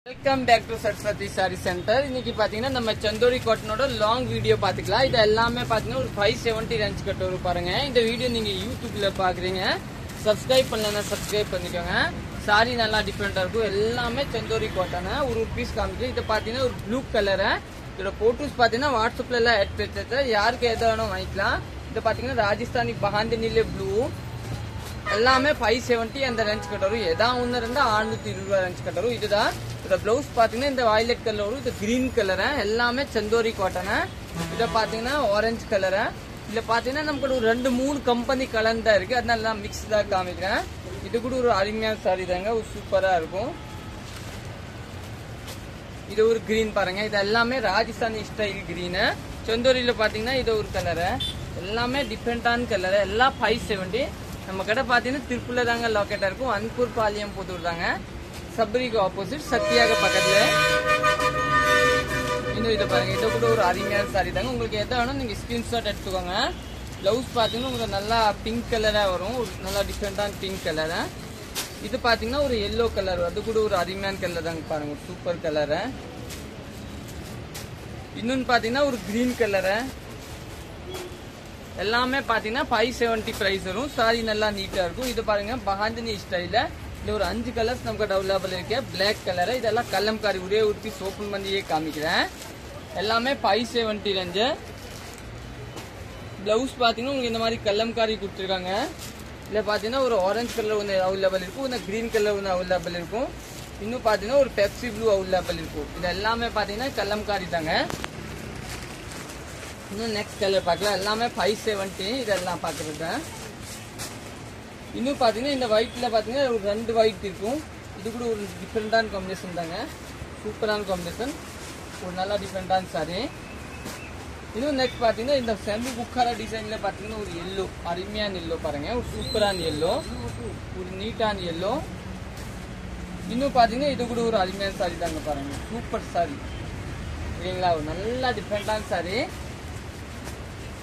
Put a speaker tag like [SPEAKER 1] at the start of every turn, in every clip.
[SPEAKER 1] Welcome back to Saraswati sari centre. இன்னைக்கு பாத்தீங்கன்னா நம்ம சந்தோரி காட்டனோட லாங் வீடியோ பாத்துக்கலாம். இது எல்லாமே பாத்தீங்கன்னா ஒரு 570 ரேஞ்ச் கட் வரும் பாருங்க. இந்த வீடியோ நீங்க யூடியூப்ல பாக்குறீங்க, சப்ஸ்கிரைப் பண்ணலன்னா சப்ஸ்கிரைப் பண்ணிக்கோங்க. சாரி நல்லா டிஃப்ரெண்டா இருக்கும். எல்லாமே சந்தோரி காட்டன். ஒரு பீஸ் காமிக்கிறேன். இது பாத்தீங்கன்னா ஒரு ப்ளூ கலரு. இதோட போட்டோஸ் பாத்தீங்கன்னா வாட்ஸ்அப்ல எல்லாம் ஆட் வச்சிருக்கேன். யாருக்கு எது வேணும் வாங்கிக்கலாம். இது பாத்தீங்கன்னா ராஜஸ்தானி பஹாந்தினில ப்ளூ எல்லாமே 570 அந்த ரேஞ்ச் கட் வரும். எதா ஒன்னு ரெண்டா 620 ரேஞ்ச் கட் வரும். இதுதான் இந்த பிளவுஸ் பாத்தீங்கன்னா இந்த வயலட் கலர் வரும். இது கிரீன் கலர். எல்லாமே சந்தோரி காட்டன். இத பாத்தீங்கன்னா ஆரஞ்சு கலர். இதுல பாத்தீங்கன்னா நமக்கு ஒரு 2-3 கம்பெனி கலர் தான் இருக்கு. அதனால மிக்ஸ் தான் காமிக்கிறேன். இது கூட ஒரு அருமையான சாரி தாங்க, ஒரு சூப்பரா இருக்கும். இது ஒரு கிரீன் பாருங்க. இது எல்லாமே ராஜஸ்தானி ஸ்டைல் கிரீன். சந்தோரியில பாத்தீங்கன்னா இது ஒரு கலர். எல்லாமே டிஃப்ரெண்டான கலர். எல்லாம் 570. நம்ம கடை பாத்தீங்கன்னா திருப்பூர்ல தாங்க லொக்கேட்டா இருக்கும். அன்பூர் பாளையம் புதூர் தாங்க. சபரிக்கு ஆப்போசிட் சத்யாக பக்கத்துல. இன்னும் இதை பாருங்க. இதை கூட ஒரு அருமையான சாரி தாங்க. உங்களுக்கு எதை வேணும் நீங்க ஸ்கிரீன்ஷாட் எடுத்துக்கோங்க. பிளவுஸ் பாத்தீங்கன்னா உங்களுக்கு நல்லா பிங்க் கலரா வரும். ஒரு நல்லா டிஃப்ரெண்டான பிங்க் கலர். இது பாத்தீங்கன்னா ஒரு எல்லோ கலர். அது கூட ஒரு அருமையான கலர் தாங்க பாருங்க. ஒரு சூப்பர் கலர். இன்னொன்னு பாத்தீங்கன்னா ஒரு கிரீன் கலர். எல்லாமே பாத்தீங்கன்னா 570 பிரைஸ் வரும். சாரி நல்லா நீட்டா இருக்கும். இது பாருங்க பஹாந்தினி ஸ்டைல. இது ஒரு 5 கலர்ஸ் நமக்கு அவைலபிள் இருக்கு. Black colour. இதெல்லாம் கல்லம்காரி ஒரே ஊற்றி ஓப்பன் பண்ணியே காமிக்கிறேன். எல்லாமே 570 ரேஞ்சு. பிளவுஸ் பாத்தீங்கன்னா உங்களுக்கு இந்த மாதிரி கல்லம்காரி கொடுத்துருக்காங்க. இதுல பாத்தீங்கன்னா ஒரு ஆரஞ்சு கலர் ஒன்று அவைலபிள் இருக்கும். இந்த கிரீன் கலர் ஒன்று அவைலபிள் இருக்கும். இன்னும் பாத்தீங்கன்னா ஒரு பெப்சி ப்ளூ அவைலபிள் இருக்கும். இது எல்லாமே பாத்தீங்கன்னா கல்லம்காரி தாங்க. இன்னும் நெக்ஸ்ட் கலர் பார்க்கலாம். எல்லாமே 570. இதெல்லாம் பாக்குறது. இன்னும் பாத்தீங்கன்னா இந்த ஒயிட்ல பாத்தீங்கன்னா ஒரு 2 ஒயிட் இருக்கும். இது கூட ஒரு டிஃப்ரெண்டான காம்பினேஷன் தாங்க. சூப்பரான காம்பினேஷன். ஒரு நல்லா டிஃப்ரெண்டான சாரி. இன்னும் நெக்ஸ்ட் பாத்தீங்கன்னா இந்த செமி புக்காரா டிசைன்ல பாத்தீங்கன்னா ஒரு எல்லோ, அருமையான எல்லோ பாருங்க. ஒரு சூப்பரான எல்லோ, ஒரு நீட்டான எல்லோ. இன்னும் பாத்தீங்கன்னா இது கூட ஒரு அருமையான சாரி தாங்க பாருங்க. சூப்பர் சாரி சரிங்களா. ஒரு நல்லா டிஃப்ரெண்டான சாரி.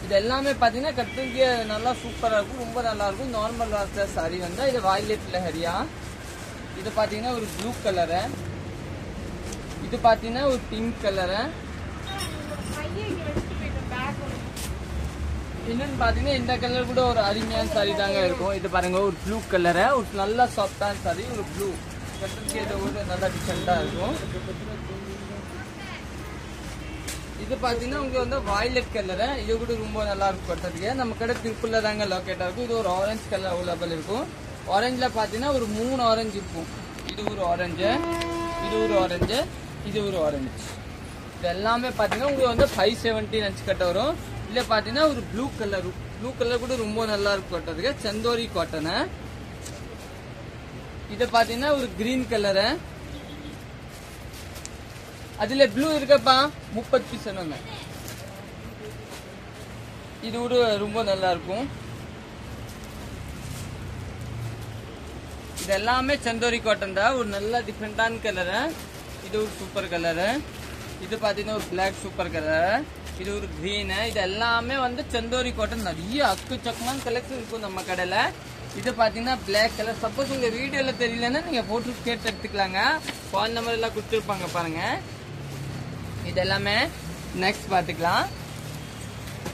[SPEAKER 1] இது எல்லாமே பாத்தீங்கன்னா கட்டுக்கு நல்லா சூப்பரா இருக்கும். ரொம்ப நல்லா இருக்கும். நார்மல் சாரி வந்தா இது வயலட்ல ஹரியா. இது பாத்தீங்கன்னா ஒரு ப்ளூ கலர். இது பாத்தீங்கன்னா ஒரு பிங்க் கலர். இன்னொன்னு பாத்தீங்கன்னா இந்த கலர் கூட ஒரு அருமையான சாரி தாங்க இருக்கும். இது பாருங்க ஒரு ப்ளூ கலர். ஒரு நல்லா சாஃப்டான சாரி. ஒரு ப்ளூ கட்டுக்கு இது கூட நல்லா டிஃப்ரெண்டா இருக்கும். இது பாத்தீங்கன்னா உங்களுக்கு வந்து வயலட் கலர். இது கூட ரொம்ப நல்லா இருக்கும் கட்டுறதுக்கு. நம்ம கடை திருப்பூர்ல தாங்க லொக்கேட்டா இருக்கும். இது ஒரு ஆரஞ்சு கலர் அவைலபிள் இருக்கும். ஆரஞ்சுல பாத்தீங்கன்னா ஒரு 3 ஆரஞ்சு இருக்கும். இது ஒரு ஆரஞ்சு, இது ஒரு ஆரஞ்சு, இது ஒரு ஆரஞ்சு. இது எல்லாமே பாத்தீங்கன்னா உங்களுக்கு வந்து 570 ரேஞ்ச் கட்ட வரும். இல்ல பாத்தீங்கன்னா ஒரு ப்ளூ கலர். ப்ளூ கலர் கூட ரொம்ப நல்லா இருக்கும் கட்டுறதுக்கு. சந்தோரி காட்டன். இது பாத்தீங்கன்னா ஒரு கிரீன் கலரு. அதுல ப்ளூ இருக்கப்பா 30 பீஸ் சொன்னாங்க. இது கூட ரொம்ப நல்லா இருக்கும். இது எல்லாமே சந்தோரி காட்டன் தான். ஒரு நல்ல டிஃப்ரெண்டான கலரு. இது ஒரு சூப்பர் கலரு. இது பாத்தீங்கன்னா ஒரு பிளாக் சூப்பர் கலர். இது ஒரு கிரீன். இது எல்லாமே வந்து சந்தோரி காட்டன். நிறைய அக்கு சக்கமான கலெக்ஷன் இருக்கும் நம்ம கடையில. இது பாத்தீங்கன்னா பிளாக் கலர். சப்போஸ் உங்க வீடியோல தெரியலன்னா நீங்க போட்டு கேட்டு எடுத்துக்கலாங்க. கால் நம்பர் எல்லாம் கொடுத்துருப்பாங்க பாருங்க. இது எல்லாமே நெக்ஸ்ட் பாத்துக்கலாம்.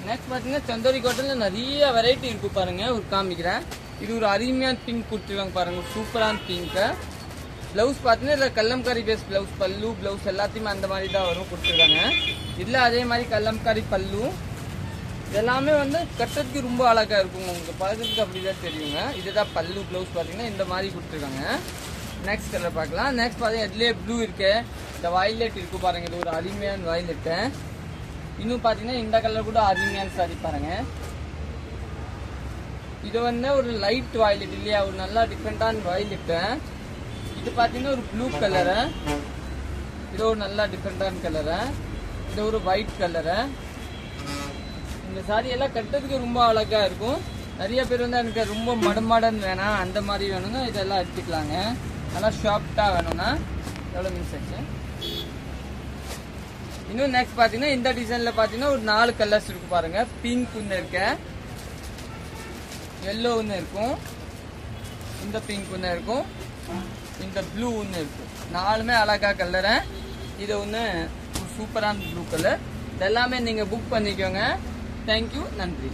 [SPEAKER 1] நெக்ஸ்ட் பாத்தீங்கன்னா சந்தோரி காட்டன்ல நிறைய வெரைட்டி இருக்கு பாருங்க. ஒரு காமிக்கிறேன். இது ஒரு அருமையான பிங்க் கொடுத்துருக்காங்க பாருங்க. சூப்பரான பிங்க். பிளவுஸ் பாத்தீங்கன்னா இதுல கல்லம்காரி பேஸ் பிளவுஸ், பல்லு பிளவுஸ் எல்லாத்தையுமே அந்த மாதிரி தான் வரும் கொடுத்துருக்காங்க. இதுல அதே மாதிரி கல்லம்காரி பல்லு. இதெல்லாமே வந்து கட்டுறதுக்கு ரொம்ப அழகா இருக்கும். உங்களுக்கு பழகிறதுக்கு அப்படிதான் தெரியுங்க. இதுதான் பல்லு. பிளவுஸ் பாத்தீங்கன்னா இந்த மாதிரி கொடுத்துருக்காங்க. நெக்ஸ்ட் கலர் பார்க்கலாம். நெக்ஸ்ட் பாத்தீங்கன்னா இதுலயே ப்ளூ இருக்கு. இந்த வயலட் இருக்கு பாருங்க. இது ஒரு அருமையான வயலட். இன்னும் பாத்தீங்கன்னா இந்த கலர் கூட அருமையான சாரி பாருங்க. இது வந்து ஒரு லைட் வயலட் இல்லையா, ஒரு நல்லா டிஃப்ரெண்டான வயலட். இது பாத்தீங்கன்னா ஒரு ப்ளூ கலரு. இது ஒரு நல்லா டிஃப்ரெண்டான கலரு. இது ஒரு ஒயிட் கலரு. இந்த சாரி எல்லாம் கட்டுறதுக்கு ரொம்ப அழகா இருக்கும். நிறைய பேர் வந்து எனக்கு ரொம்ப மடமாடன் வேணாம், அந்த மாதிரி வேணும்னா இதெல்லாம் எடுத்துக்கலாங்க. நல்லா ஷார்ப்டா வேணும்னா எவ்வளவு மீன்ஸ் ஆச்சு. இன்னும் நெக்ஸ்ட் பாத்தீங்கன்னா இந்த டிசைன்ல பாத்தீங்கன்னா ஒரு 4 கலர்ஸ் இருக்கு பாருங்க. பிங்க் ஒன்னு இருக்கு, எல்லோ ஒன்னு இருக்கும், இந்த பிங்க் ஒன்னு இருக்கும், இந்த ப்ளூ ஒன்று இருக்கு. நாலுமே அழகா கலரு. இது ஒன்று சூப்பரான ப்ளூ கலர். இதெல்லாமே நீங்க புக் பண்ணிக்கோங்க. தேங்க்யூ, நன்றி.